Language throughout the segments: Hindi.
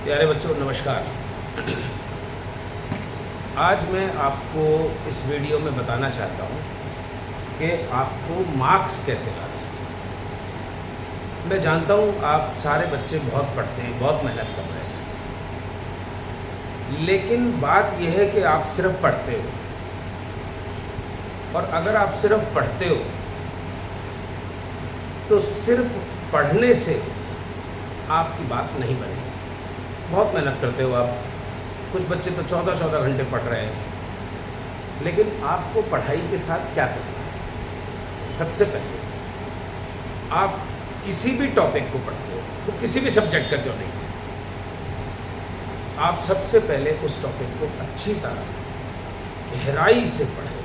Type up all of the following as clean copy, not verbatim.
प्यारे बच्चों नमस्कार। आज मैं आपको इस वीडियो में बताना चाहता हूँ कि आपको मार्क्स कैसे लाने हैं। मैं जानता हूँ आप सारे बच्चे बहुत पढ़ते हैं, बहुत मेहनत कर रहे हैं, लेकिन बात यह है कि आप सिर्फ पढ़ते हो, और अगर आप सिर्फ पढ़ते हो तो सिर्फ पढ़ने से आपकी बात नहीं बनेगी। बहुत मेहनत करते हो आप, कुछ बच्चे तो 14-14 घंटे पढ़ रहे हैं, लेकिन आपको पढ़ाई के साथ क्या करना है? सबसे पहले आप किसी भी टॉपिक को पढ़ते हो, वो किसी भी सब्जेक्ट का क्यों नहीं, आप सबसे पहले उस टॉपिक को अच्छी तरह गहराई से पढ़ें,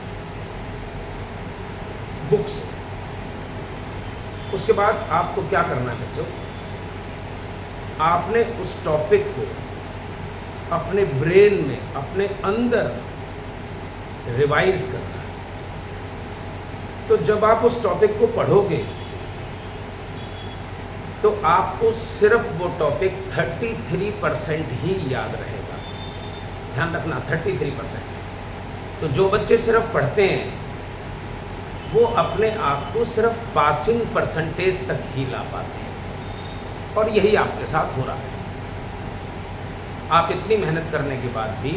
बुक से। उसके बाद आपको क्या करना है बच्चों, आपने उस टॉपिक को अपने ब्रेन में, अपने अंदर रिवाइज करना है। तो जब आप उस टॉपिक को पढ़ोगे तो आपको सिर्फ वो टॉपिक 33% ही याद रहेगा। ध्यान रखना, 33%। तो जो बच्चे सिर्फ पढ़ते हैं वो अपने आप को सिर्फ पासिंग परसेंटेज तक ही ला पाते हैं, और यही आपके साथ हो रहा है। आप इतनी मेहनत करने के बाद भी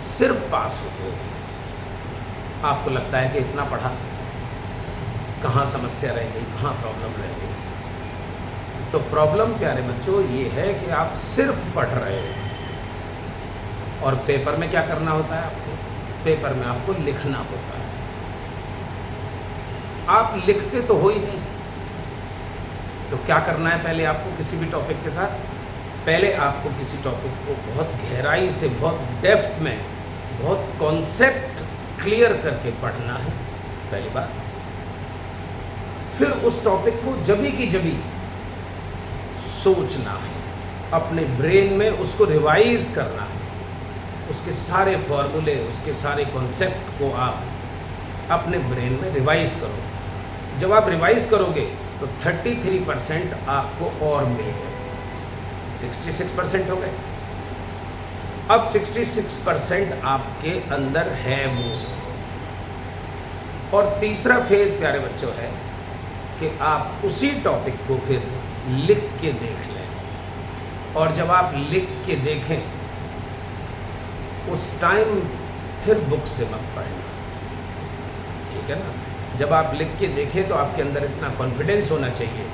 सिर्फ पास होते हो। आपको लगता है कि इतना पढ़ा, कहाँ समस्या रह गई, कहाँ प्रॉब्लम रह गई। तो प्रॉब्लम प्यारे बच्चों ये है कि आप सिर्फ पढ़ रहे हो, और पेपर में क्या करना होता है आपको? पेपर में आपको लिखना होता है। आप लिखते तो हो ही नहीं। तो क्या करना है पहले आपको किसी भी टॉपिक के साथ? पहले आपको किसी टॉपिक को बहुत गहराई से, बहुत डेप्थ में, बहुत कॉन्सेप्ट क्लियर करके पढ़ना है, पहली बात। फिर उस टॉपिक को जभी की जभी सोचना है, अपने ब्रेन में उसको रिवाइज करना है, उसके सारे फॉर्मूले, उसके सारे कॉन्सेप्ट को आप अपने ब्रेन में रिवाइज करो। जब आप रिवाइज करोगे तो 33% आपको और मिल गए, 66% हो गए। अब 66% आपके अंदर है वो। और तीसरा फेज प्यारे बच्चों है कि आप उसी टॉपिक को फिर लिख के देख लें, और जब आप लिख के देखें उस टाइम फिर बुक से मत पढ़ना, ठीक है ना? जब आप लिख के देखें तो आपके अंदर इतना कॉन्फिडेंस होना चाहिए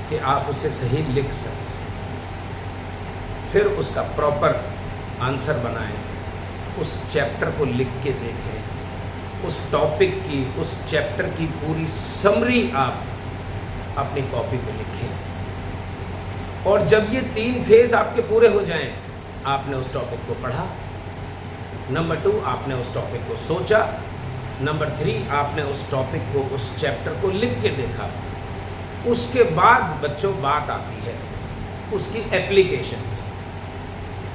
कि आप उसे सही लिख सकें। फिर उसका प्रॉपर आंसर बनाएं, उस चैप्टर को लिख के देखें, उस टॉपिक की, उस चैप्टर की पूरी समरी आप अपनी कॉपी पे लिखें। और जब ये 3 फेज आपके पूरे हो जाएं, आपने उस टॉपिक को पढ़ा, नंबर 2 आपने उस टॉपिक को सोचा, नंबर 3 आपने उस टॉपिक को, उस चैप्टर को लिख के देखा। उसके बाद बच्चों बात आती है उसकी एप्लीकेशन की,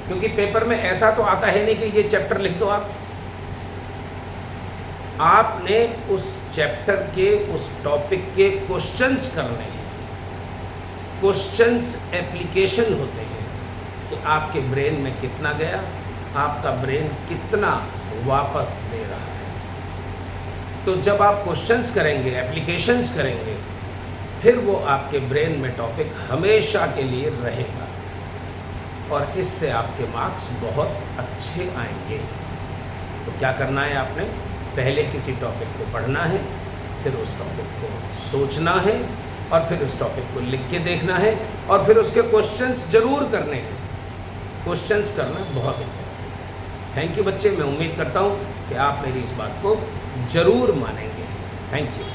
क्योंकि पेपर में ऐसा तो आता है नहीं कि ये चैप्टर लिख दो आपने उस चैप्टर के, उस टॉपिक के क्वेश्चंस करने हैं। क्वेश्चंस एप्लीकेशन होते हैं कि आपके ब्रेन में कितना गया, आपका ब्रेन कितना वापस दे रहा है। तो जब आप क्वेश्चंस करेंगे, एप्लीकेशंस करेंगे, फिर वो आपके ब्रेन में टॉपिक हमेशा के लिए रहेगा, और इससे आपके मार्क्स बहुत अच्छे आएंगे। तो क्या करना है आपने? पहले किसी टॉपिक को पढ़ना है, फिर उस टॉपिक को सोचना है, और फिर उस टॉपिक को लिख के देखना है, और फिर उसके क्वेश्चंस जरूर करने हैं। क्वेश्चंस करना बहुत इम्पोर्टेंट है। थैंक यू बच्चे, मैं उम्मीद करता हूँ कि आप मेरी इस बात को जरूर मानेंगे। Thank you.